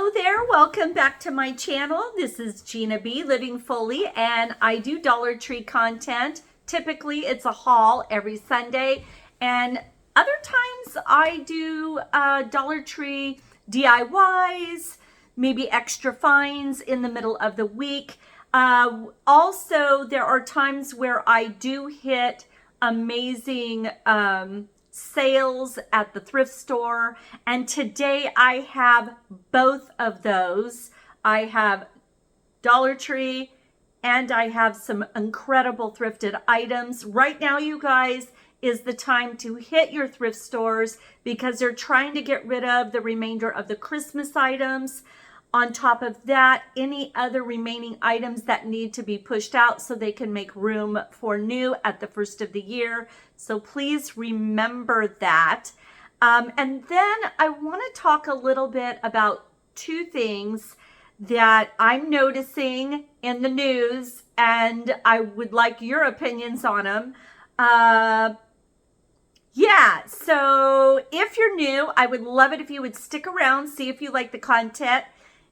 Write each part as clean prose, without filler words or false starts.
Hello there, welcome back to my channel. This is Gina B, Living Fully, and I do Dollar Tree content. Typically it's a haul every Sunday, and other times I do Dollar Tree DIYs, maybe extra finds in the middle of the week. Also, there are times where I do hit amazing sales at the thrift store, and today I have both of those. I have Dollar Tree and I have some incredible thrifted items. Right now, you guys, is the time to hit your thrift stores because they're trying to get rid of the remainder of the Christmas items. On top of that, any other remaining items that need to be pushed out so they can make room for new at the first of the year. So please remember that. And then I want to talk a little bit about two things that I'm noticing in the news, and I would like your opinions on them. So if you're new, I would love it if you would stick around, see if you like the content.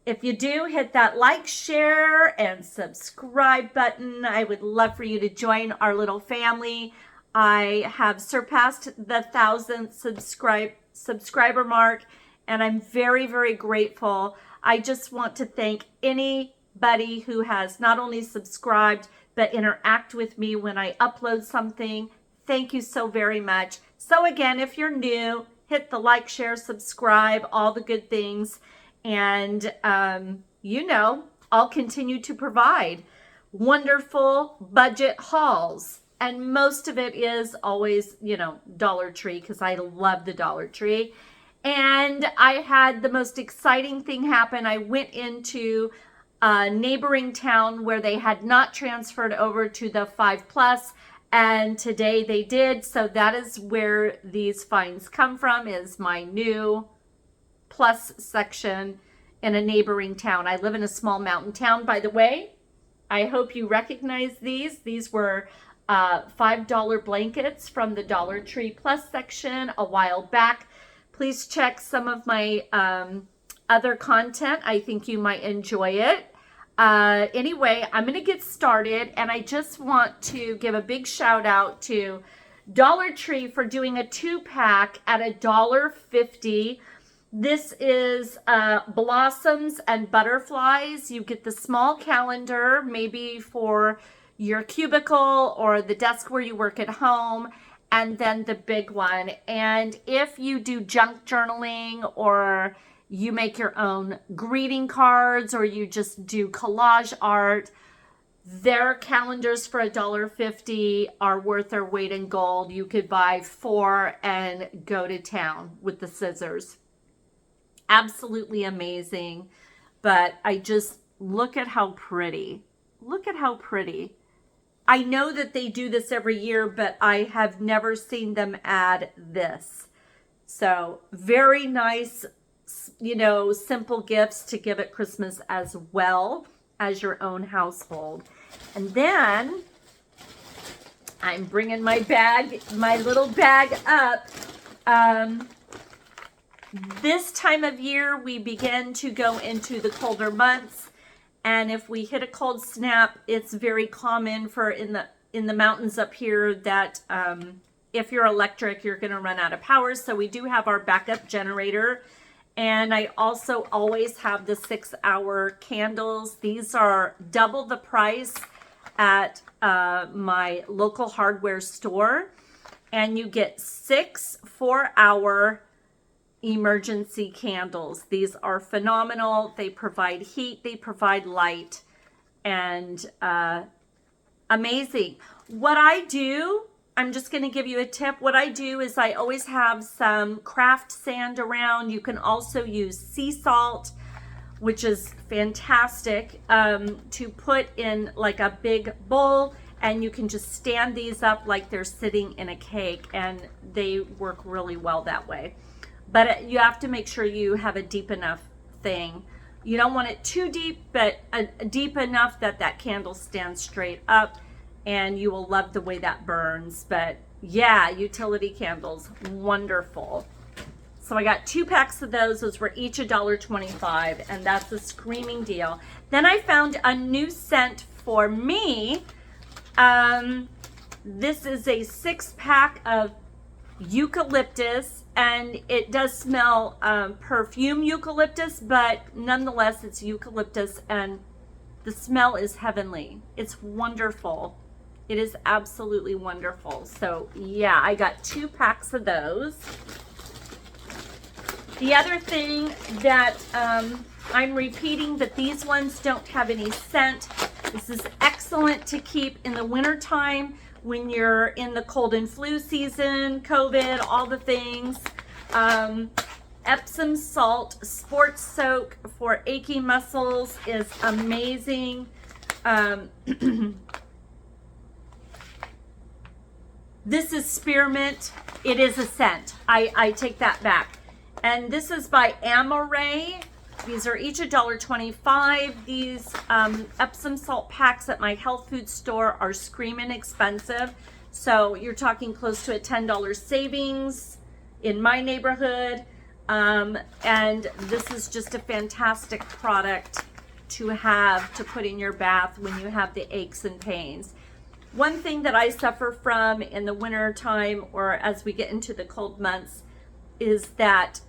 If you do, hit that like, share, and subscribe button. I would love for you to join our little family. I have surpassed the 1,000 subscriber mark, and I'm very, very grateful. I just want to thank anybody who has not only subscribed, but interact with me when I upload something. Thank you so very much. So again, if you're new, hit the like, share, subscribe, all the good things. And, I'll continue to provide wonderful budget hauls. And most of it is always, Dollar Tree, because I love the Dollar Tree. And I had the most exciting thing happen. I went into a neighboring town where they had not transferred over to the 5+, and today they did. So that is where these finds come from, is my new plus section in a neighboring town. I live in a small mountain town, by the way. I hope you recognize these. These were $5 blankets from the Dollar Tree Plus section a while back. Please check some of my other content. I think you might enjoy it. Anyway, I'm going to get started, and I just want to give a big shout out to Dollar Tree for doing a 2-pack at $1.50. This is blossoms and butterflies. You get the small calendar, maybe for your cubicle or the desk where you work at home, and then the big one. And if you do junk journaling, or you make your own greeting cards, or you just do collage art, their calendars for $1.50 are worth their weight in gold. You could buy 4 and go to town with the scissors. Absolutely amazing. But I just look at how pretty. Look at how pretty. I know that they do this every year, but I have never seen them add this. So very nice, simple gifts to give at Christmas as well as your own household. And then I'm bringing my little bag up. This time of year, we begin to go into the colder months, and if we hit a cold snap, it's very common for in the mountains up here that if you're electric, you're going to run out of power. So we do have our backup generator, and I also always have the 6-hour candles. These are double the price at my local hardware store, and you get 6 4-hour emergency candles. These are phenomenal. They provide heat, they provide light, and amazing. What I do, I'm just going to give you a tip. What I do is I always have some craft sand around. You can also use sea salt, which is fantastic, to put in like a big bowl, and you can just stand these up like they're sitting in a cake, and they work really well that way. But you have to make sure you have a deep enough thing. You don't want it too deep, but deep enough that that candle stands straight up, and you will love the way that burns. But yeah, utility candles, wonderful. So I got 2 packs of those. Those were each $1.25, and that's a screaming deal. Then I found a new scent for me. This is a 6-pack of eucalyptus, and it does smell perfume eucalyptus, but nonetheless it's eucalyptus, and the smell is heavenly. It's wonderful. It is absolutely wonderful. So yeah, I got 2 packs of those. The other thing that I'm repeating, that these ones don't have any scent. This is excellent to keep in the wintertime when you're in the cold and flu season, COVID, all the things. Epsom salt sports soak for aching muscles is amazing. This is spearmint. It is a scent. I take that back. And this is by Amore. These are each $1.25. These Epsom salt packs at my health food store are screaming expensive. So you're talking close to a $10 savings in my neighborhood. And this is just a fantastic product to have to put in your bath when you have the aches and pains. One thing that I suffer from in the winter time, or as we get into the cold months, is that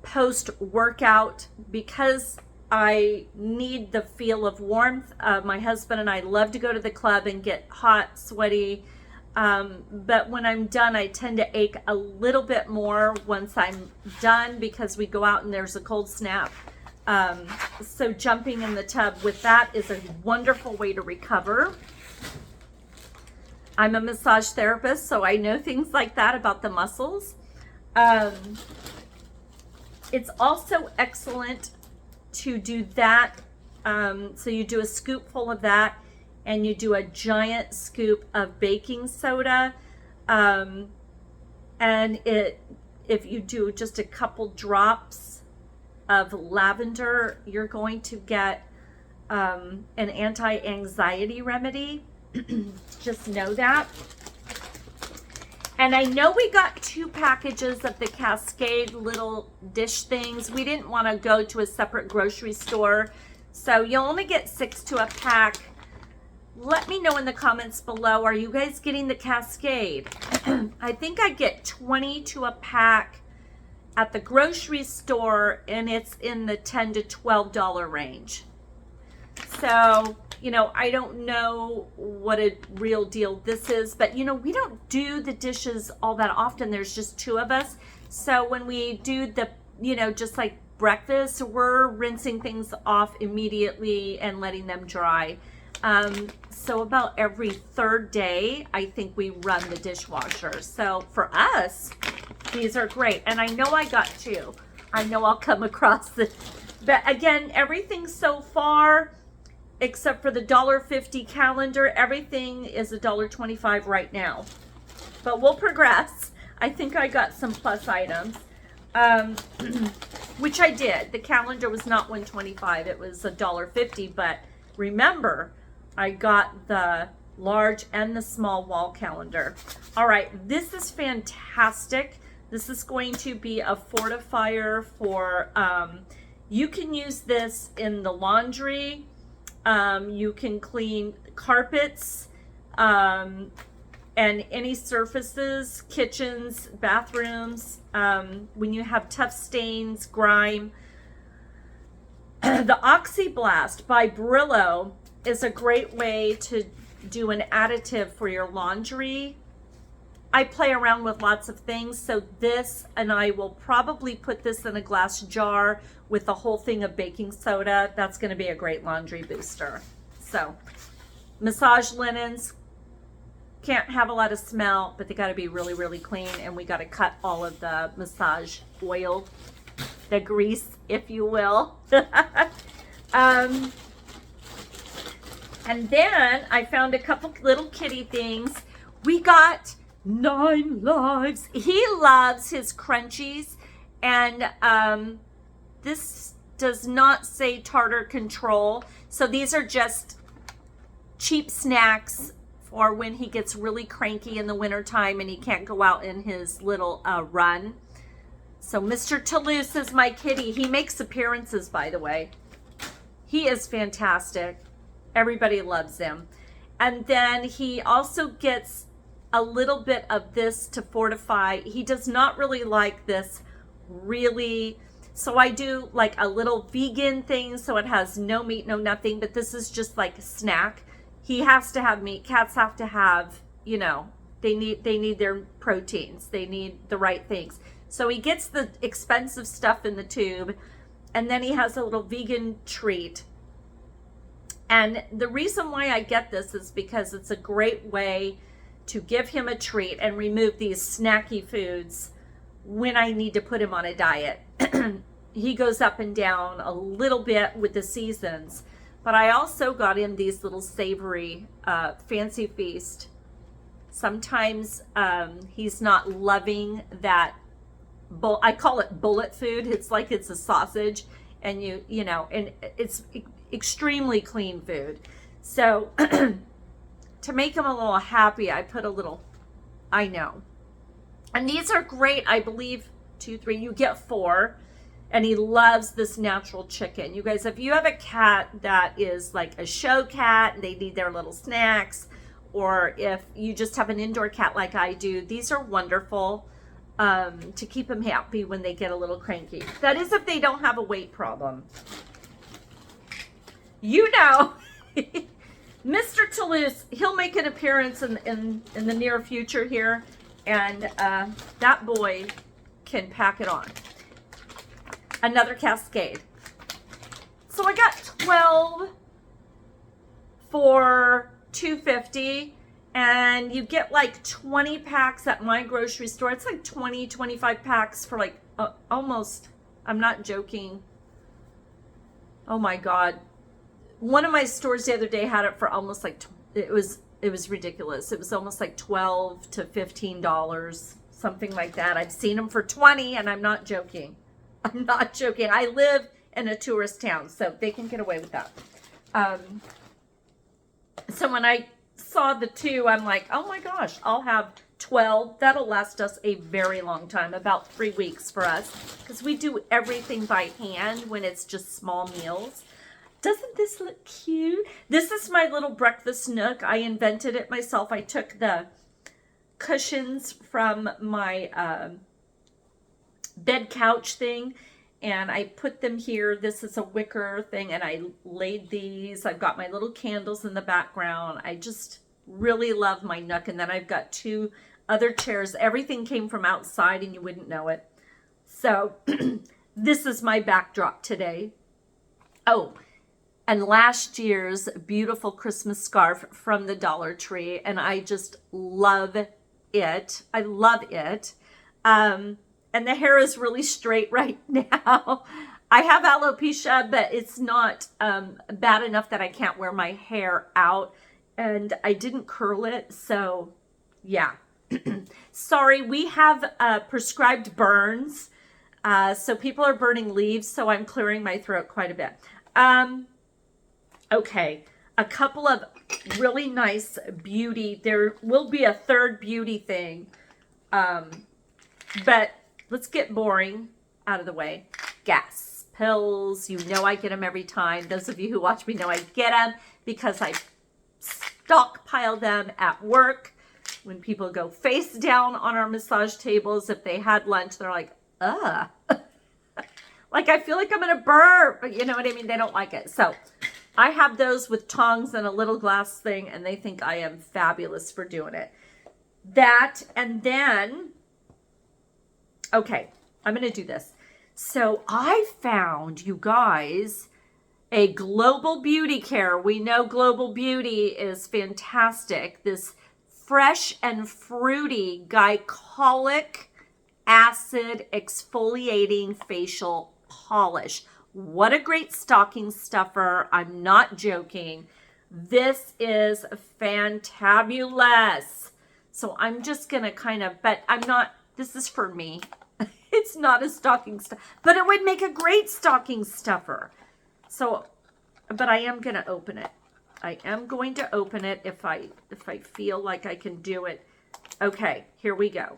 post-workout, because I need the feel of warmth. My husband and I love to go to the club and get hot, sweaty, but when I'm done, I tend to ache a little bit more once I'm done, because we go out and there's a cold snap. So jumping in the tub with that is a wonderful way to recover. I'm a massage therapist, so I know things like that about the muscles. It's also excellent to do that. So you do a scoop full of that, and you do a giant scoop of baking soda. And if you do just a couple drops of lavender, you're going to get an anti-anxiety remedy. Just know that. And I know we got 2 packages of the Cascade little dish things. We didn't want to go to a separate grocery store, so you'll only get 6 to a pack. Let me know in the comments below, are you guys getting the Cascade? I think I get 20 to a pack at the grocery store, and it's in the $10 to $12 range. So, you know, I don't know what a real deal this is, but you know, we don't do the dishes all that often. There's just 2 of us. So when we do the, you know, just like breakfast, we're rinsing things off immediately and letting them dry. So about every 3rd day, I think we run the dishwasher. So for us, these are great. And I know I got 2. I know I'll come across this. But again, everything so far, except for the $1.50 calendar, everything is $1.25 right now. But we'll progress. I think I got some plus items, which I did. The calendar was not $1.25, it was $1.50. But remember, I got the large and the small wall calendar. All right, this is fantastic. This is going to be a fortifier for, you can use this in the laundry. You can clean carpets, and any surfaces, kitchens, bathrooms, when you have tough stains, grime. The Oxyblast by Brillo is a great way to do an additive for your laundry. I play around with lots of things, so this, and I will probably put this in a glass jar with the whole thing of baking soda. That's going to be a great laundry booster. So, massage linens can't have a lot of smell, but they got to be really, really clean, and we got to cut all of the massage oil, the grease, if you will. And then I found a couple little kitty things. We got 9 Lives. He loves his crunchies, and this does not say tartar control. So these are just cheap snacks for when he gets really cranky in the wintertime and he can't go out in his little run. So Mr. Toulouse is my kitty. He makes appearances, by the way. He is fantastic. Everybody loves him. And then he also gets a little bit of this to fortify. He does not really like this really. So I do like a little vegan thing. So it has no meat, no nothing. But this is just like a snack. He has to have meat. Cats have to have, you know, they need their proteins. They need the right things. So he gets the expensive stuff in the tube, and then he has a little vegan treat. And the reason why I get this is because it's a great way to give him a treat and remove these snacky foods when I need to put him on a diet. He goes up and down a little bit with the seasons, but I also got him these little savory Fancy Feast. Sometimes he's not loving that. I call it bullet food. It's like it's a sausage, and you know, and it's extremely clean food. So to make him a little happy, I put a little, I know. And these are great. I believe 2, 3, you get 4. And he loves this natural chicken. You guys, if you have a cat that is like a show cat and they need their little snacks, or if you just have an indoor cat like I do, these are wonderful. To keep them happy when they get a little cranky. That is if they don't have a weight problem. You know, Mr. Toulouse, he'll make an appearance in the near future here, and that boy can pack it on. Another Cascade. So I got 12 for $2.50. And you get like 20 packs at my grocery store. It's like 20, 25 packs for like almost, I'm not joking. Oh my God. One of my stores the other day had it for almost like, it was ridiculous. It was almost like $12 to $15, something like that. I've seen them for 20, and I'm not joking. I'm not joking. I live in a tourist town, so they can get away with that. So when I saw the 2, I'm like, oh my gosh, I'll have 12. That'll last us a very long time, about 3 weeks for us, because we do everything by hand when it's just small meals. Doesn't this look cute? This is my little breakfast nook. I invented it myself. I took the cushions from my bed couch thing, and I put them here. This is a wicker thing, and I laid these. I've got my little candles in the background. I just really love my nook. And then I've got 2 other chairs. Everything came from outside, and you wouldn't know it. So this is my backdrop today. Oh, and last year's beautiful Christmas scarf from the Dollar Tree, and I just love it. I love it. And the hair is really straight right now. I have alopecia, but it's not bad enough that I can't wear my hair out. And I didn't curl it, so yeah. Sorry, we have prescribed burns. So people are burning leaves, so I'm clearing my throat quite a bit. Okay, a couple of really nice beauty. There will be a third beauty thing. But let's get boring out of the way. Gas pills. You know I get them every time. Those of you who watch me know I get them because I stockpile them at work. When people go face down on our massage tables, if they had lunch, they're like, ugh. Like, I feel like I'm going to burp. But you know what I mean? They don't like it. So I have those with tongs and a little glass thing, and they think I am fabulous for doing it. That, and then, okay, I'm going to do this. So I found, you guys, a Global Beauty Care. We know Global Beauty is fantastic. This fresh and fruity glycolic acid exfoliating facial polish. What a great stocking stuffer. I'm not joking. This is fantabulous. So I'm just going to kind of, but I'm not, this is for me. It's not a stocking stuffer, but it would make a great stocking stuffer. So, but I am going to open it. I am going to open it if I feel like I can do it. Okay, here we go.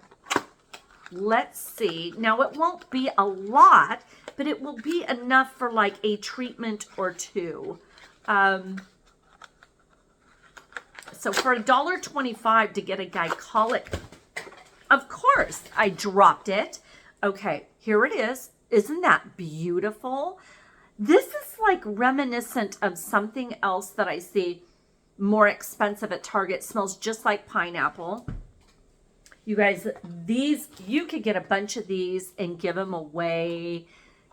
Let's see. Now, it won't be a lot, but it will be enough for like a treatment or two. So for $1.25 to get a glycolic, of course, I dropped it. Okay, here it is. Isn't that beautiful? This is like reminiscent of something else that I see more expensive at Target. It smells just like pineapple. You guys, these, you could get a bunch of these and give them away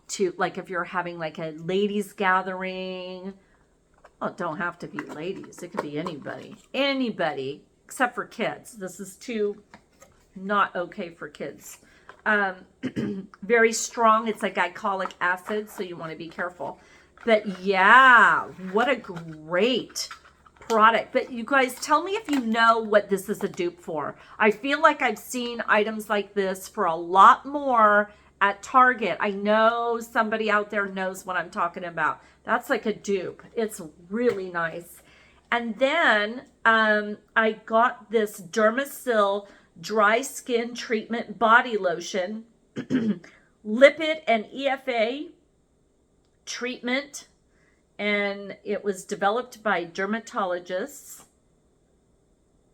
to, like, if you're having like a ladies gathering. Well, it don't have to be ladies. It could be anybody. Anybody, except for kids. This is too not okay for kids. Very strong. It's a glycolic acid, so you want to be careful. But yeah, what a great product. But you guys, tell me if you know what this is a dupe for. I feel like I've seen items like this for a lot more at Target. I know somebody out there knows what I'm talking about. That's like a dupe. It's really nice. And then I got this Dermasil dry skin treatment body lotion, lipid and EFA treatment, and it was developed by dermatologists.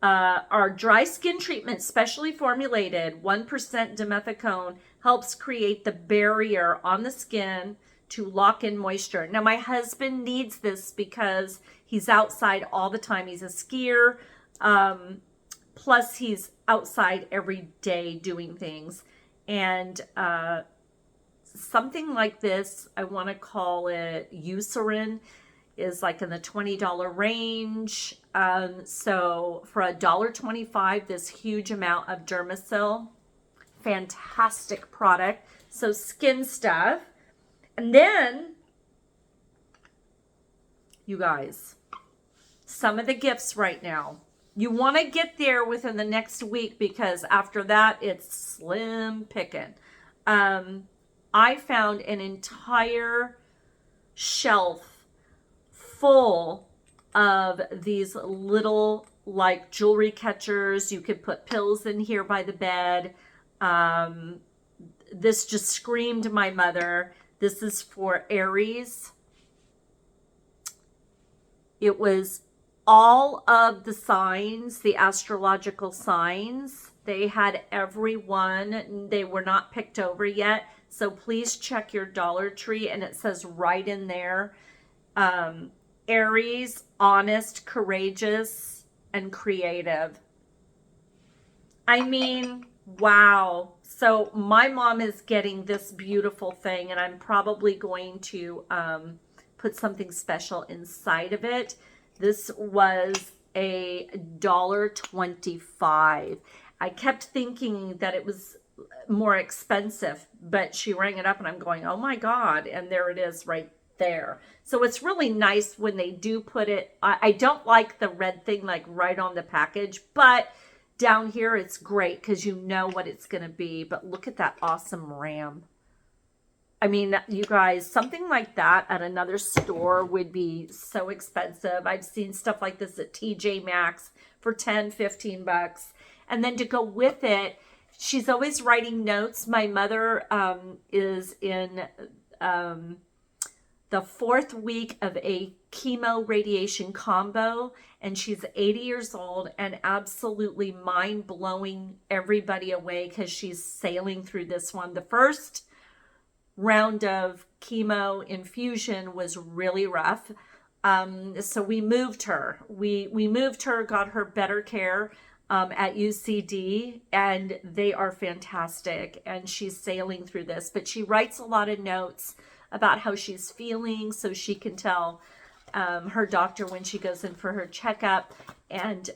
Our dry skin treatment, specially formulated 1% dimethicone, helps create the barrier on the skin to lock in moisture. Now, my husband needs this because he's outside all the time. He's a skier. Plus, he's outside every day doing things. And something like this, I want to call it Eucerin, is like in the $20 range. So for $1.25, this huge amount of Dermasil, fantastic product. So skin stuff. And then, you guys, some of the gifts right now. You want to get there within the next week because after that, it's slim picking. I found an entire shelf full of these little like jewelry catchers. You could put pills in here by the bed. This just screamed my mother. This is for Aries. It was all of the signs, the astrological signs. They had every one. They were not picked over yet. So please check your Dollar Tree. And it says right in there, Aries, honest, courageous, and creative. I mean, wow. So my mom is getting this beautiful thing, and I'm probably going to put something special inside of it. This was a $1.25. I kept thinking that it was more expensive, but she rang it up and I'm going, oh my God. And there it is right there. So it's really nice when they do put it. I don't like the red thing like right on the package, but down here it's great because you know what it's going to be. But look at that awesome ram. I mean, you guys, something like that at another store would be so expensive. I've seen stuff like this at TJ Maxx for 10, 15 bucks. And then to go with it, she's always writing notes. My mother is in the 4th week of a chemo radiation combo, and she's 80 years old and absolutely mind-blowing everybody away because she's sailing through this one. The first round of chemo infusion was really rough. So we moved her. We moved her, got her better care at UCD, and they are fantastic. And she's sailing through this, but she writes a lot of notes about how she's feeling so she can tell her doctor when she goes in for her checkup. And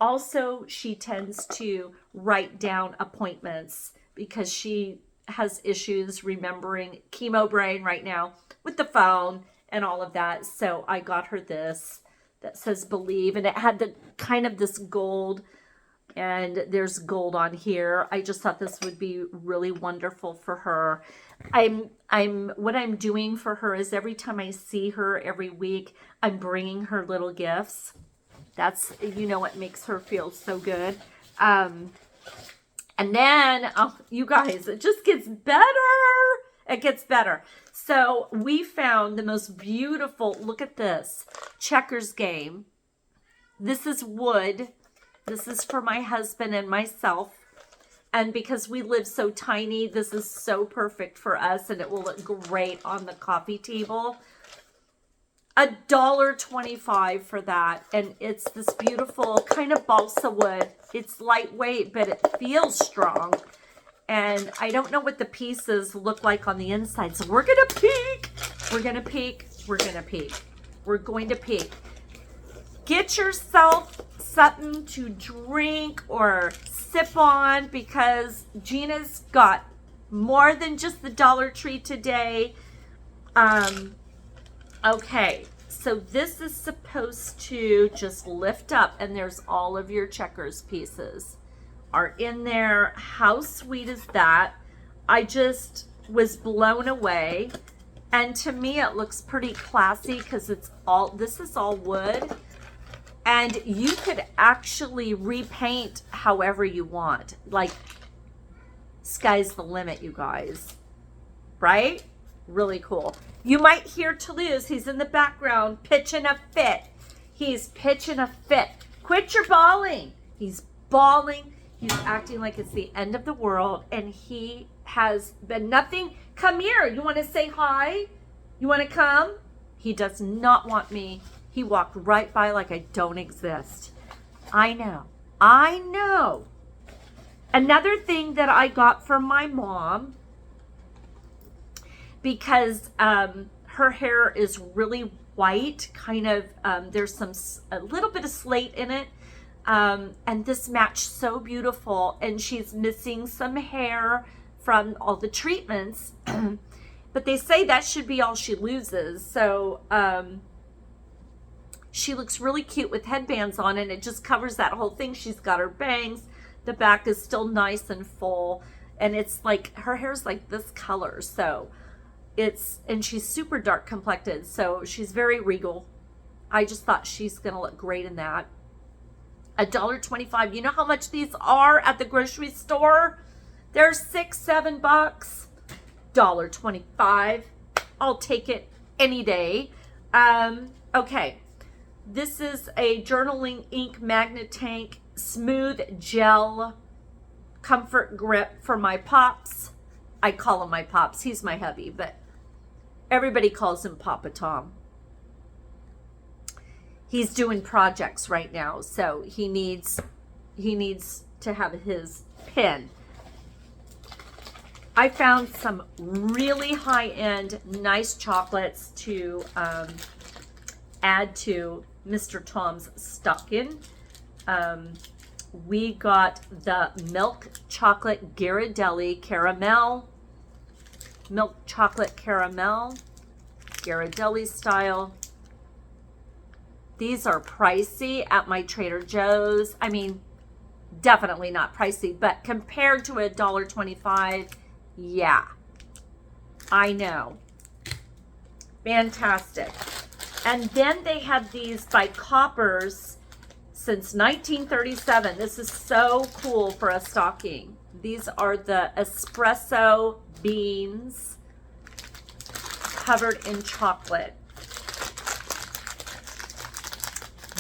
also she tends to write down appointments because she has issues remembering chemo brain right now with the phone and all of that. So I got her this that says believe, and it had the kind of this gold And there's gold on here. I just thought this would be really wonderful for her. What I'm doing for her is every time I see her every week, I'm bringing her little gifts. That's, you know, what makes her feel so good. And then, oh, you guys, it just gets better. It gets better. So we found the most beautiful, look at this, checkers game. This is wood. This is for my husband and myself. And because we live so tiny, this is so perfect for us, and it will look great on the coffee table. $1.25 for that. And it's this beautiful kind of balsa wood. It's lightweight, but it feels strong. And I don't know what the pieces look like on the inside. So we're going to peek. We're going to peek. We're going to peek. We're going to peek. Get yourself something to drink or sip on, because Gina's got more than just the Dollar Tree today. Okay, so this is supposed to just lift up, and there's all of your checkers pieces are in there. How sweet is that? I just was blown away. And to me, it looks pretty classy because this is all wood. And you could actually repaint however you want. Like, sky's the limit, you guys. Right? Really cool. You might hear Toulouse. He's in the background pitching a fit. He's pitching a fit. Quit your bawling. He's bawling. He's acting like it's the end of the world. And he has been nothing. Come here. You want to say hi? You want to come? He does not want me. He walked right by like I don't exist. I know. I know. Another thing that I got from my mom, because her hair is really white, kind of, there's a little bit of slate in it. And this matched so beautiful. And she's missing some hair from all the treatments. But they say that should be all she loses. So, she looks really cute with headbands on, and it just covers that whole thing. She's got her bangs. The back is still nice and full. And it's like, her hair's like this color. So and she's super dark complected. So she's very regal. I just thought she's going to look great in that. $1.25. You know how much these are at the grocery store? They're $6-7. $1.25. I'll take it any day. Okay. This is a journaling ink magnet tank, smooth gel comfort grip for my pops. I call him my pops. He's my hubby, but everybody calls him Papa Tom. He's doing projects right now, so he needs to have his pen. I found some really high-end, nice chocolates to add to Mr. Tom's stocking. We got the milk chocolate Ghirardelli caramel. Milk chocolate caramel. Ghirardelli style. These are pricey at my Trader Joe's. I mean, definitely not pricey, but compared to $1.25, yeah. I know. Fantastic. And then they have these by Coppers since 1937. This is so cool for a stocking. These are the espresso beans covered in chocolate.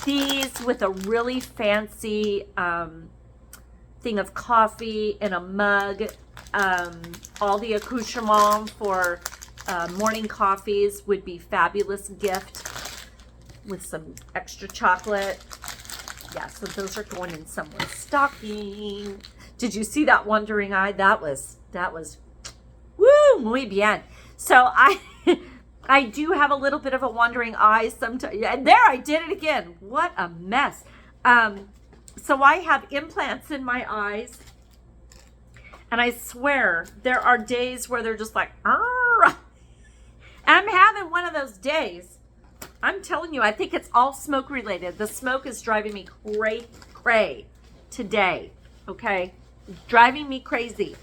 These with a really fancy thing of coffee in a mug. All the accoutrements for morning coffees would be fabulous gift with some extra chocolate. Yeah, so those are going in someone's stocking. Did you see that wondering eye? That was woo, muy bien. So I do have a little bit of a wandering eye sometimes. And there, I did it again. What a mess. So I have implants in my eyes. And I swear, there are days where they're just like, argh. I'm having one of those days. I'm telling you, I think it's all smoke related. The smoke is driving me cray. today. Okay, it's driving me crazy.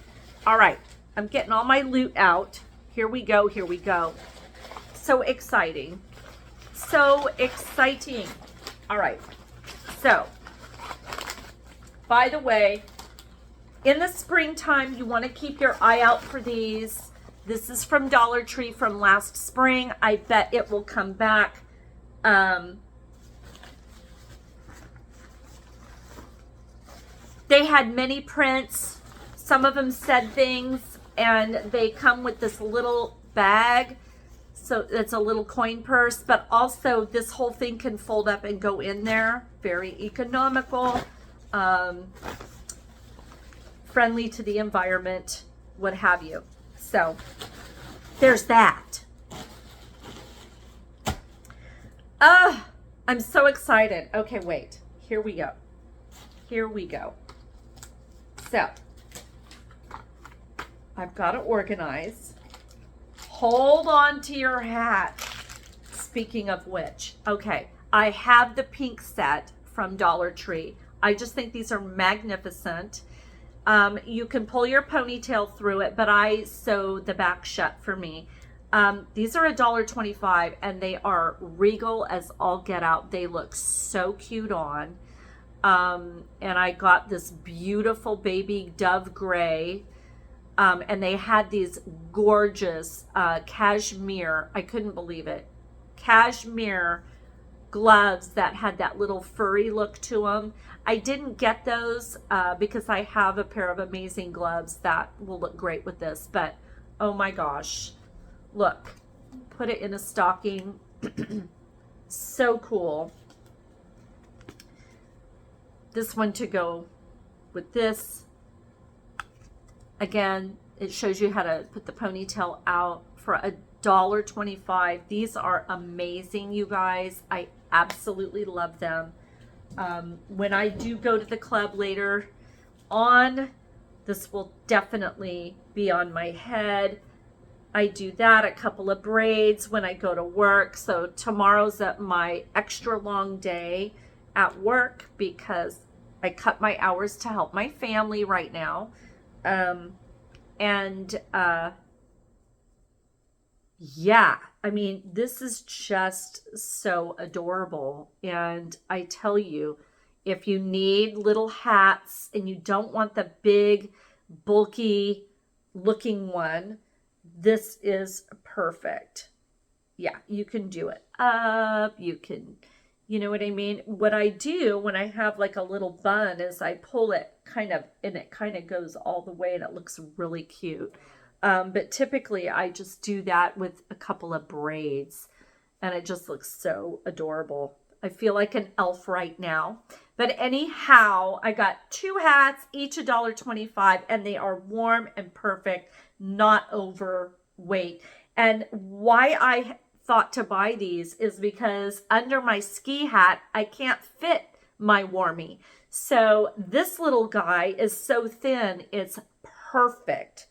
All right, I'm getting all my loot out. Here we go, here we go. So exciting. So exciting. All right, so by the way, in the springtime, you want to keep your eye out for these. This is from Dollar Tree from last spring. I bet it will come back. They had many prints. Some of them said things, and they come with this little bag. So it's a little coin purse, but also this whole thing can fold up and go in there. Very economical, friendly to the environment, what have you. So there's that. I'm so excited. Okay, wait. Here we go. Here we go. So I've got to organize. Hold on to your hat. Speaking of which, okay, I have the pink set from Dollar Tree. I just think these are magnificent. You can pull your ponytail through it, but I sew the back shut for me. These are $1.25 and they are regal as all get out. They look so cute on. And I got this beautiful baby dove gray. And they had these gorgeous cashmere, I couldn't believe it, cashmere gloves that had that little furry look to them. I didn't get those because I have a pair of amazing gloves that will look great with this, but oh my gosh, look, put it in a stocking. So cool. This one to go with this. Again, it shows you how to put the ponytail out for $1.25. These are amazing, you guys. I absolutely love them. When I do go to the club later on, this will definitely be on my head. I do that, a couple of braids when I go to work. So tomorrow's my extra long day at work because I cut my hours to help my family right now. Yeah, I mean, this is just so adorable. And I tell you, if you need little hats and you don't want the big, bulky looking one, this is perfect. Yeah, you can do it up. You can, you know what I mean? What I do when I have like a little bun is I pull it kind of, and it kind of goes all the way and it looks really cute. But typically I just do that with a couple of braids and it just looks so adorable. I feel like an elf right now. But anyhow, I got 2 hats, each $1.25, and they are warm and perfect, not overweight. And why I thought to buy these is because under my ski hat, I can't fit my warmie. So this little guy is so thin, it's perfect.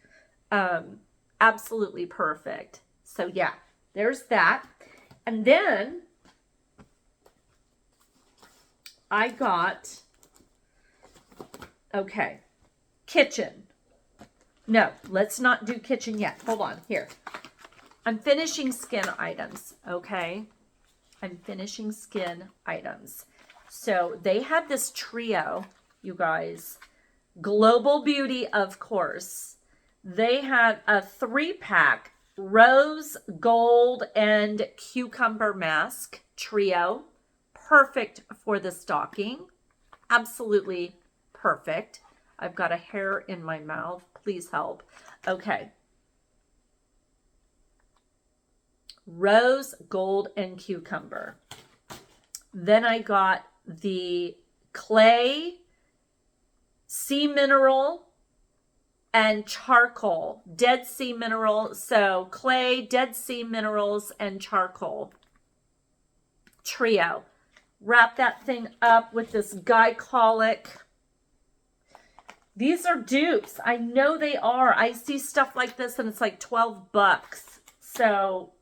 Absolutely perfect. So yeah, there's that. And then I got, okay, kitchen. No, let's not do kitchen yet. Hold on, here. I'm finishing skin items, okay? I'm finishing skin items. So they had this trio, you guys. Global Beauty, of course. They had a 3-pack rose, gold, and cucumber mask trio. Perfect for the stocking. Absolutely perfect. I've got a hair in my mouth. Please help. Okay. Rose, gold, and cucumber. Then I got the clay, sea mineral, and charcoal. Dead sea mineral. So clay, dead sea minerals, and charcoal trio. Wrap that thing up with this glycolic. These are dupes. I know they are. I see stuff like this and it's like $12. So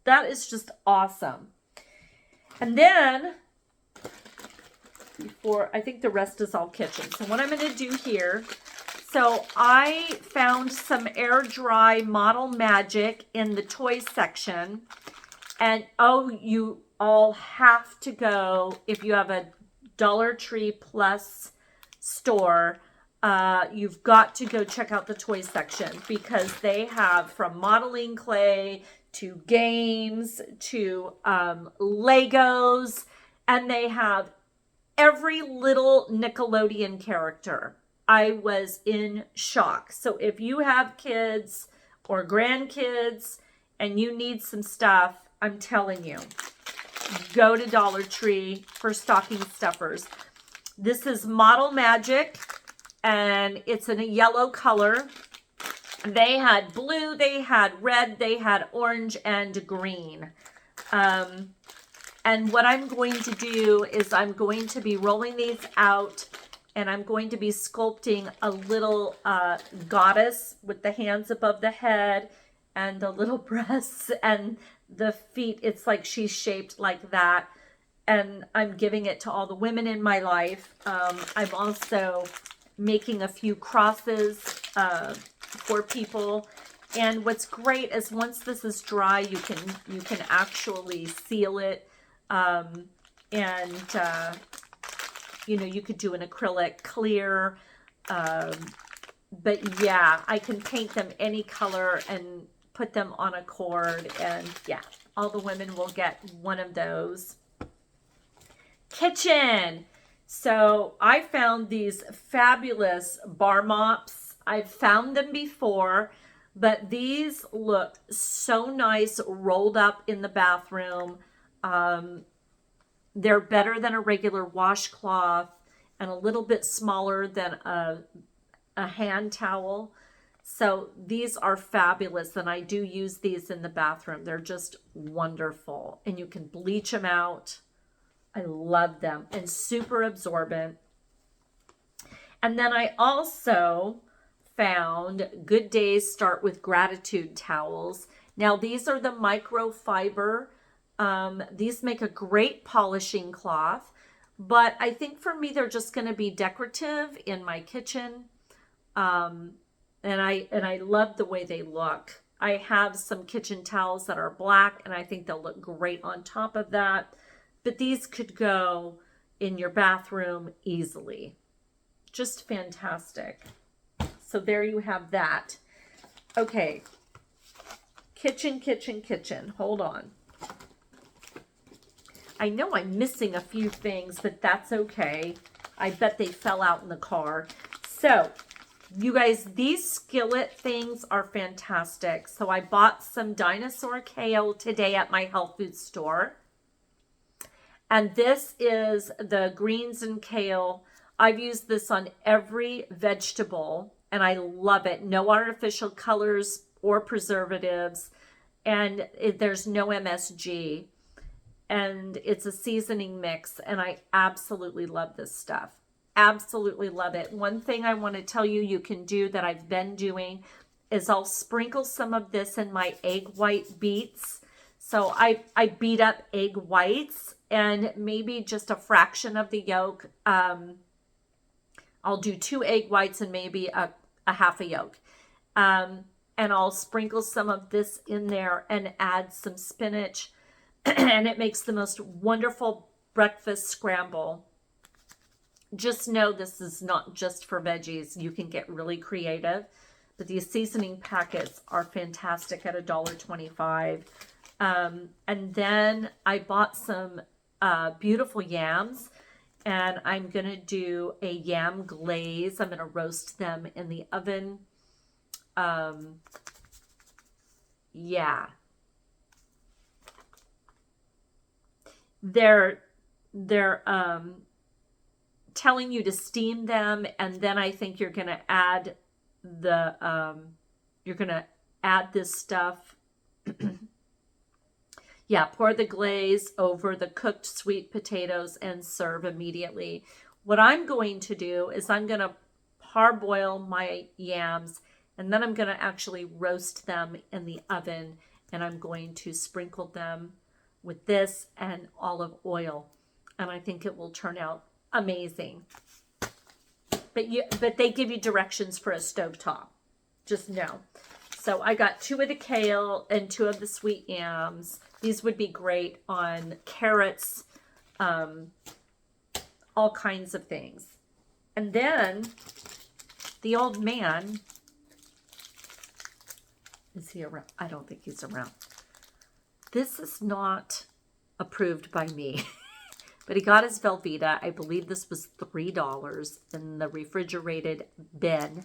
that is just awesome. And then before, I think the rest is all kitchen. So what I'm going to do here, so I found some air dry Model Magic in the toy section. And oh, you all have to go, if you have a Dollar Tree Plus store, you've got to go check out the toy section, because they have from modeling clay to games to Legos, and they have every little Nickelodeon character. I was in shock. So if you have kids or grandkids and you need some stuff, I'm telling you, go to Dollar Tree for stocking stuffers. This is Model Magic, and it's in a yellow color. They had blue, they had red, they had orange and green. And what I'm going to do is I'm going to be rolling these out, and I'm going to be sculpting a little goddess with the hands above the head and the little breasts and the feet. It's like she's shaped like that. And I'm giving it to all the women in my life. I'm also making a few crosses for people. And what's great is once this is dry, you can actually seal it. You could do an acrylic clear. But yeah, I can paint them any color and put them on a cord. And yeah, all the women will get one of those. Kitchen. So I found these fabulous bar mops. I've found them before, but these look so nice rolled up in the bathroom. They're better than a regular washcloth and a little bit smaller than a hand towel. So these are fabulous, and I do use these in the bathroom. They're just wonderful, and you can bleach them out. I love them, and super absorbent. And then I also found Good Days Start with Gratitude towels. Now these are the microfiber. These make a great polishing cloth, but I think for me they're just going to be decorative in my kitchen. And I love the way they look. I have some kitchen towels that are black, and I think they'll look great on top of that. But these could go in your bathroom easily. Just fantastic. So there you have that. Okay. Kitchen. Hold on. I know I'm missing a few things, but that's okay. I bet they fell out in the car. So, you guys, these skillet things are fantastic. So I bought some dinosaur kale today at my health food store. And this is the greens and kale. I've used this on every vegetable, and I love it. No artificial colors or preservatives, and there's no MSG. And it's a seasoning mix, and I absolutely love this stuff. Absolutely love it. One thing I want to tell you you can do that I've been doing is I'll sprinkle some of this in my egg white beets. So I beat up egg whites and maybe just a fraction of the yolk. I'll do 2 egg whites and maybe a half a yolk. And I'll sprinkle some of this in there and add some spinach. And it makes the most wonderful breakfast scramble. Just know this is not just for veggies. You can get really creative. But these seasoning packets are fantastic at $1.25. And then I bought some beautiful yams. And I'm going to do a yam glaze. I'm going to roast them in the oven. Yeah. They're telling you to steam them, and then I think you're going to add this stuff. Yeah, pour the glaze over the cooked sweet potatoes and serve immediately. What I'm going to do is I'm going to parboil my yams, and then I'm going to actually roast them in the oven, and I'm going to sprinkle them with this and olive oil. And I think it will turn out amazing. But they give you directions for a stovetop. Just know. So I got 2 of the kale and 2 of the sweet yams. These would be great on carrots, all kinds of things. And then the old man, is he around? I don't think he's around. This is not approved by me. But he got his Velveeta. I believe this was $3 in the refrigerated bin.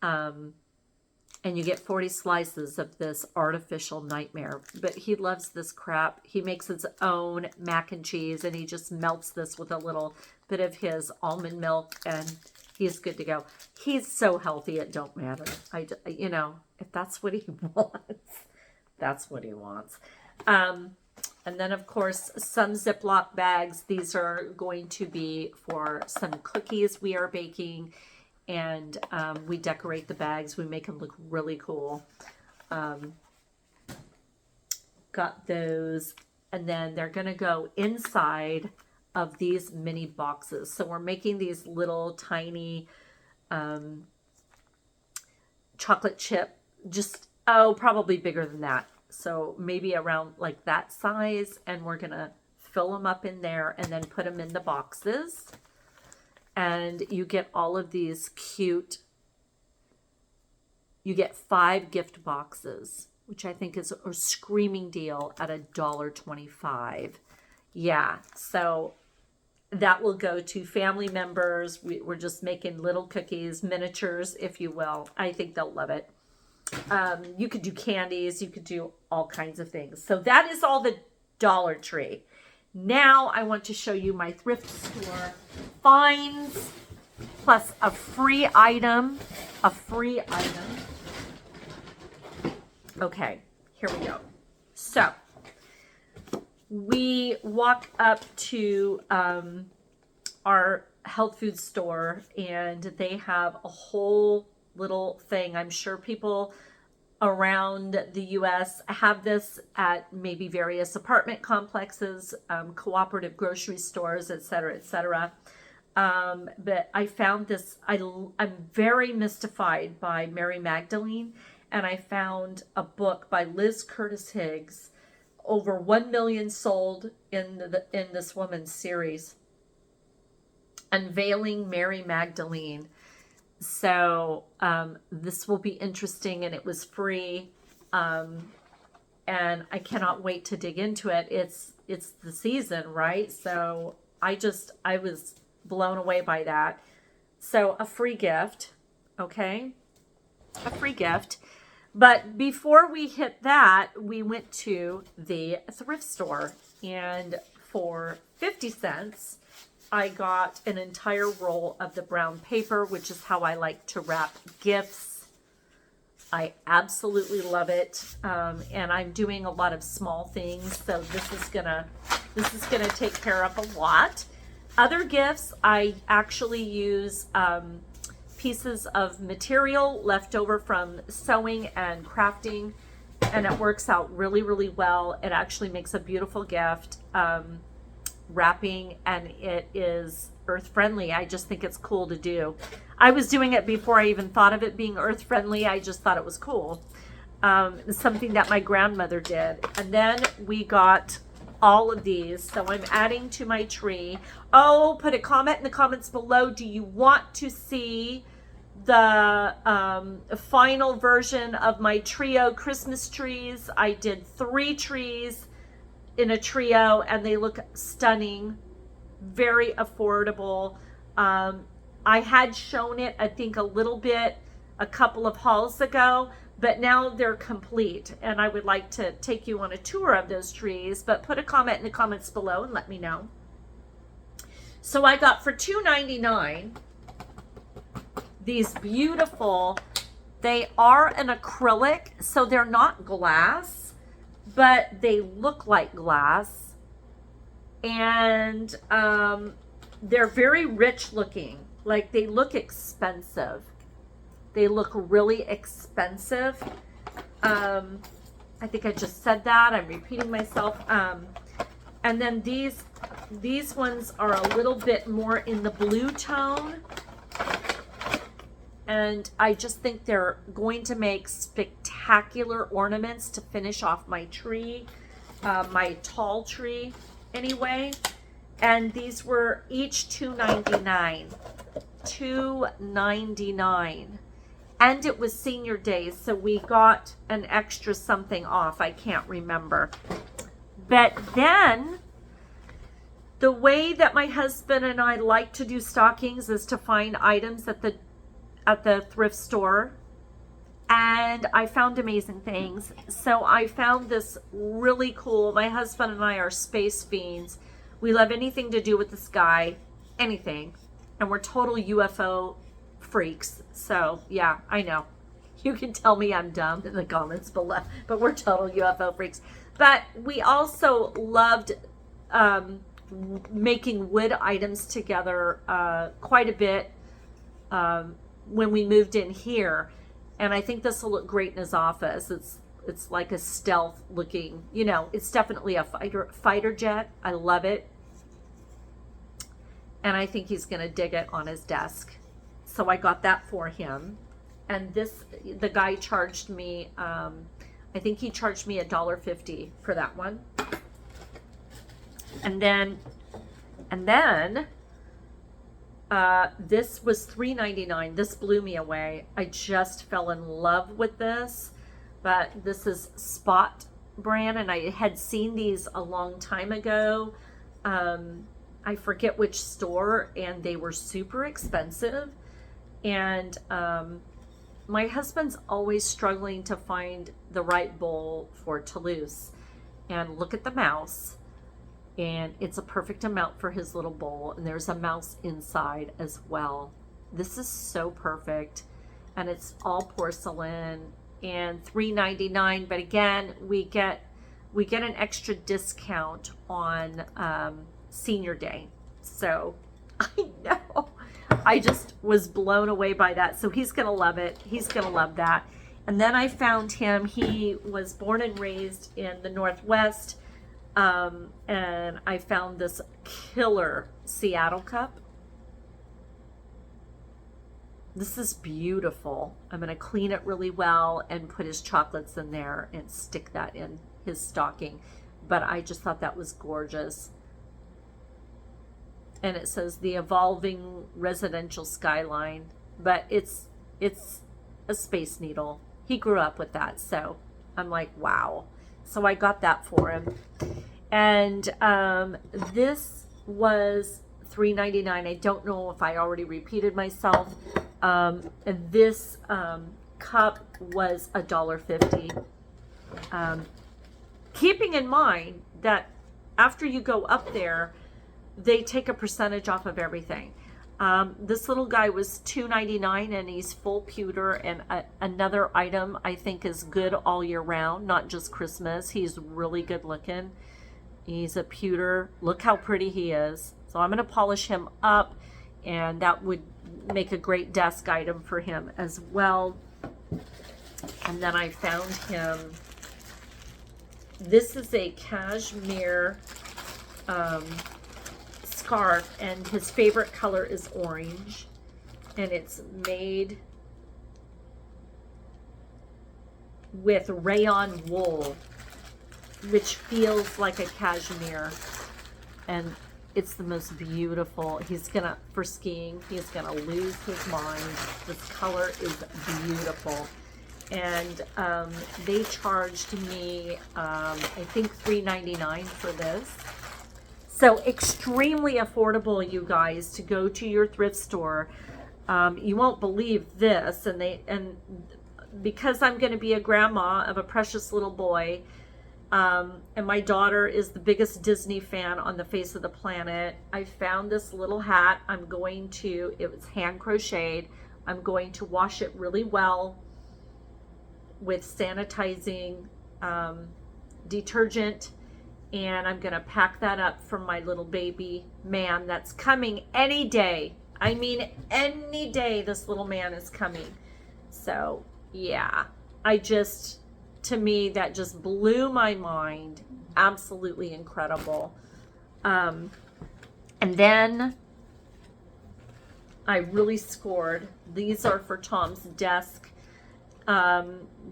And you get 40 slices of this artificial nightmare. But he loves this crap. He makes his own mac and cheese, and he just melts this with a little bit of his almond milk, and he's good to go. He's so healthy, it don't matter. You know, if that's what he wants, that's what he wants. And then, of course, some Ziploc bags. These are going to be for some cookies we are baking. And we decorate the bags. We make them look really cool. Got those. And then they're going to go inside of these mini boxes. So we're making these little tiny chocolate chip. Just, probably bigger than that. So maybe around like that size, and we're going to fill them up in there and then put them in the boxes. And you get all of these cute, you get 5 gift boxes, which I think is a screaming deal at $1.25. Yeah, so that will go to family members. We're just making little cookies, miniatures, if you will. I think they'll love it. You could do candies, you could do all kinds of things. So that is all the Dollar Tree. Now I want to show you my thrift store finds plus a free item. Okay, here we go. So we walk up to our health food store, and they have a whole little thing. I'm sure people around the U.S. have this at maybe various apartment complexes, cooperative grocery stores, etc., etc. But I found this. I'm very mystified by Mary Magdalene, and I found a book by Liz Curtis Higgs, over 1 million sold in this woman's series, Unveiling Mary Magdalene. So this will be interesting, and it was free, and I cannot wait to dig into it. It's the season, right? So I was blown away by that. So a free gift, okay? A free gift. But before we hit that, we went to the thrift store, and for 50 cents, I got an entire roll of the brown paper, which is how I like to wrap gifts. I absolutely love it. And I'm doing a lot of small things, so this is gonna take care of a lot. Other gifts, I actually use pieces of material left over from sewing and crafting, and it works out really, really well. It actually makes a beautiful gift. Wrapping, and it is earth friendly. I just think it's cool to do. I was doing it before I even thought of it being earth friendly. I just thought it was cool. Something that my grandmother did. And then we got all of these, so I'm adding to my tree. Oh, put a comment in the comments below. Do you want to see the final version of my trio Christmas trees? I did 3 trees in a trio, and they look stunning, very affordable. I had shown it, I think, a little bit a couple of hauls ago, but now they're complete, and I would like to take you on a tour of those trees. But put a comment in the comments below and let me know. So I got for $2.99 these beautiful, they are an acrylic, so they're not glass, but they look like glass, and they're very rich looking. Like, they look expensive. They look really expensive. I think I just said that. I'm repeating myself. And then these These ones are a little bit more in the blue tone. And I just think they're going to make spectacular ornaments to finish off my tree, my tall tree anyway. And these were each $2.99. $2.99. And it was senior days, so we got an extra something off. I can't remember. But then, the way that my husband and I like to do stockings is to find items at the thrift store. And I found amazing things. So I found this really cool. My husband and I are space fiends. We love anything to do with the sky, anything. And we're total UFO freaks. So yeah, I know. You can tell me I'm dumb in the comments below, but we're total UFO freaks. But we also loved making wood items together quite a bit when we moved in here. And I think this will look great in his office. It's like a stealth looking, it's definitely a fighter jet. I love it. And I think he's going to dig it on his desk. So I got that for him. And the guy charged me, I think he charged me $1.50 for that one. And then this was $3.99. This blew me away. I just fell in love with this. But this is Spot brand, and I had seen these a long time ago. I forget which store, and they were super expensive. And my husband's always struggling to find the right bowl for Toulouse. And look at the mouse. And it's a perfect amount for his little bowl. And there's a mouse inside as well. This is so perfect. And it's all porcelain. And $3.99. But again, we get an extra discount on senior day. So I know. I just was blown away by that. So he's going to love it. He's going to love that. And then I found him. He was born and raised in the Northwest. And I found this killer Seattle cup. This is beautiful. I'm going to clean it really well and put his chocolates in there and stick that in his stocking. But I just thought that was gorgeous. And it says the evolving residential skyline, but it's a Space Needle. He grew up with that, so I'm like, wow. So I got that for him. And this was $3.99. I don't know if I already repeated myself. And this cup was $1.50. Keeping in mind that after you go up there, they take a percentage off of everything. This little guy was $2.99, and he's full pewter. And another item I think is good all year round, not just Christmas. He's really good looking. He's a pewter. Look how pretty he is. So I'm going to polish him up, and that would make a great desk item for him as well. And then I found him. This is a cashmere scarf, and his favorite color is orange, and it's made with rayon wool, which feels like a cashmere, and it's the most beautiful. For skiing, he's gonna lose his mind. This color is beautiful. And they charged me I think $3.99 for this. So extremely affordable, you guys, to go to your thrift store. You won't believe this, and because I'm going to be a grandma of a precious little boy, and my daughter is the biggest Disney fan on the face of the planet, I found this little hat. It was hand crocheted. I'm going to wash it really well with sanitizing detergent. And I'm going to pack that up for my little baby man that's coming any day. I mean, any day this little man is coming. So, yeah. To me, that just blew my mind. Absolutely incredible. And then I really scored. These are for Tom's desk.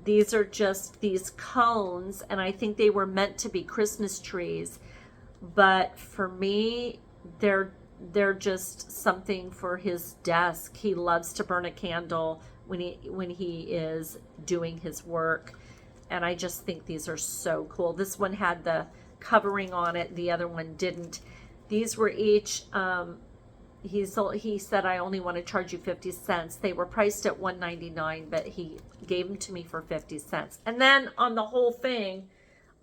These are just these cones, and I think they were meant to be Christmas trees. But for me, they're just something for his desk. He loves to burn a candle when he is doing his work, and I just think these are so cool. This one had the covering on it, the other one didn't. These were each he said, I only want to charge you 50 cents. They were priced at $1.99, but he gave them to me for 50 cents. And then on the whole thing,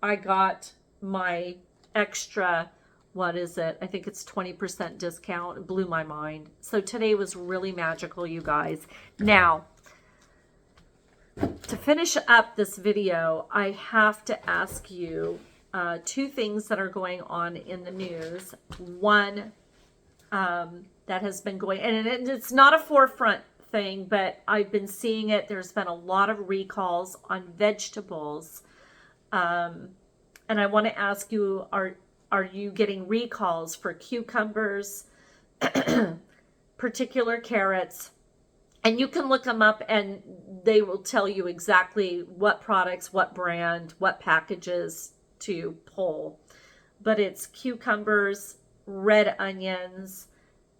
I got my extra, what is it? I think it's 20% discount. It blew my mind. So today was really magical, you guys. Now, to finish up this video, I have to ask you two things that are going on in the news. One, that has been going, and it's not a forefront thing, but I've been seeing it. There's been a lot of recalls on vegetables. And I want to ask you, are you getting recalls for cucumbers, particular carrots? And you can look them up and they will tell you exactly what products, what brand, what packages to pull. But it's cucumbers, red onions,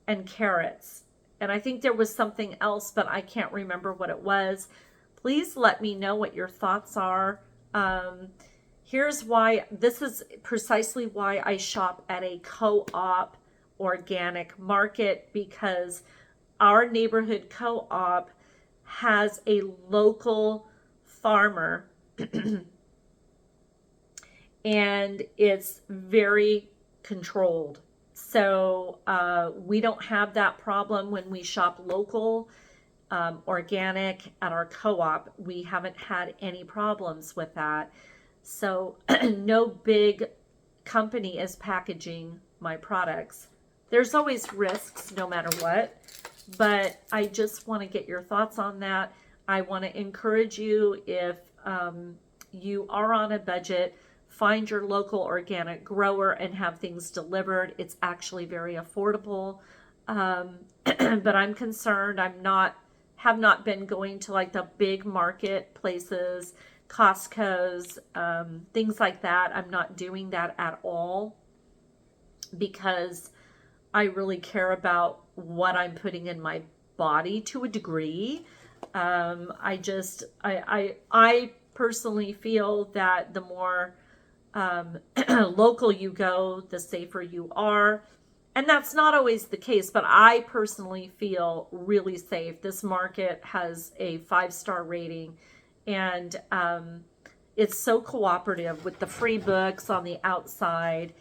and carrots. And I think there was something else, but I can't remember what it was. Please let me know what your thoughts are. Here's why. This is precisely why I shop at a co-op organic market, because our neighborhood co-op has a local farmer and it's very controlled. So we don't have that problem when we shop local, organic at our co-op. We haven't had any problems with that. So no big company is packaging my products. There's always risks no matter what, but I just want to get your thoughts on that. I want to encourage you, if you are on a budget, find your local organic grower and have things delivered. It's actually very affordable. But I'm concerned. Have not been going to like the big marketplaces, Costco's, things like that. I'm not doing that at all because I really care about what I'm putting in my body to a degree. I personally feel that the more local you go, the safer you are. And that's not always the case, but I personally feel really safe. This market has a 5-star rating, and it's so cooperative with the free books on the outside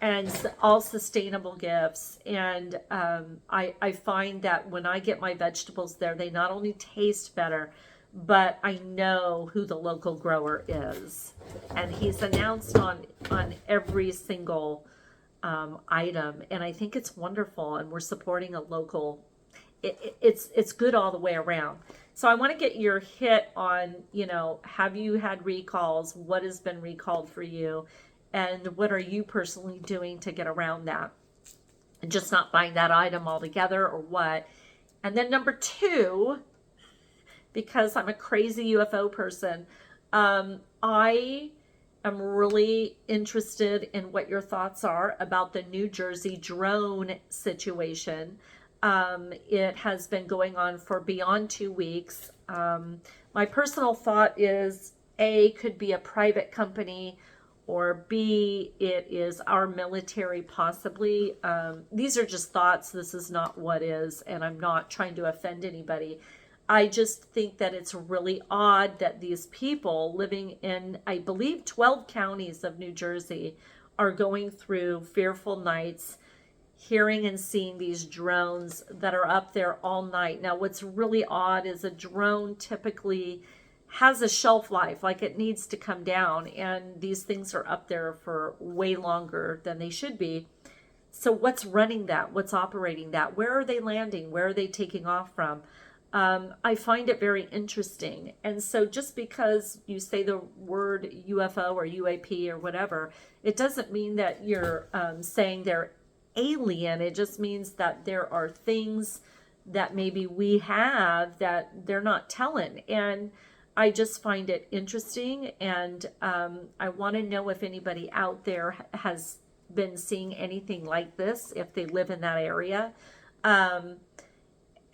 and all sustainable gifts. And I find that when I get my vegetables there, they not only taste better, but I know who the local grower is. And he's announced on every single item. And I think it's wonderful. And we're supporting a local. It's good all the way around. So I want to get your hit on, have you had recalls? What has been recalled for you? And what are you personally doing to get around that? And just not buying that item altogether, or what? And then number 2, because I'm a crazy UFO person, I am really interested in what your thoughts are about the New Jersey drone situation. It has been going on for beyond 2 weeks. My personal thought is A, could be a private company, or B, it is our military possibly. These are just thoughts. This is not what is, and I'm not trying to offend anybody. I just think that it's really odd that these people living in, I believe, 12 counties of New Jersey are going through fearful nights, hearing and seeing these drones that are up there all night. Now, what's really odd is a drone typically has a shelf life, like it needs to come down, and these things are up there for way longer than they should be. So what's running that? What's operating that? Where are they landing? Where are they taking off from? I find it very interesting. And so just because you say the word UFO or UAP or whatever, it doesn't mean that you're saying they're alien. It just means that there are things that maybe we have that they're not telling. And I just find it interesting. And I want to know if anybody out there has been seeing anything like this, if they live in that area.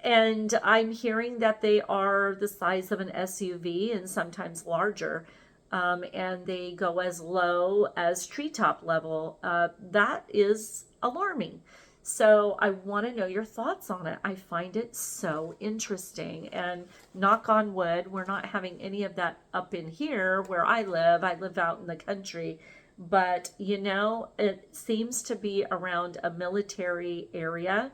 And I'm hearing that they are the size of an SUV and sometimes larger. And they go as low as treetop level. That is alarming. So I want to know your thoughts on it. I find it so interesting. And knock on wood, we're not having any of that up in here where I live. I live out in the country. But, you know, it seems to be around a military area.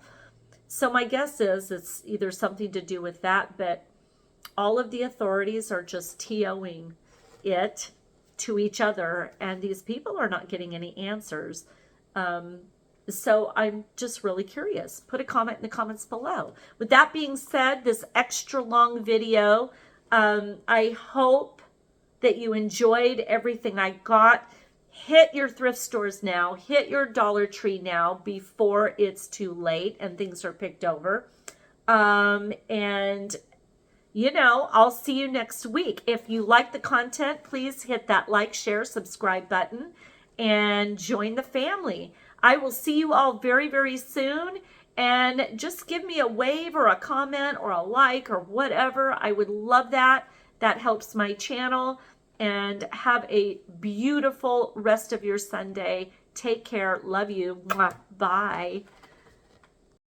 So my guess is it's either something to do with that, but all of the authorities are just TOing it to each other, and these people are not getting any answers. So I'm just really curious. Put a comment in the comments below. With that being said, this extra long video, I hope that you enjoyed everything I got. Hit your thrift stores now. Hit your Dollar Tree now before it's too late and things are picked over. And you know, I'll see you next week. If you like the content, please hit that like, share, subscribe button and join the family. I will see you all very, very soon. And just give me a wave or a comment or a like or whatever. I would love that. That helps my channel. And have a beautiful rest of your Sunday. Take care. Love you. Bye.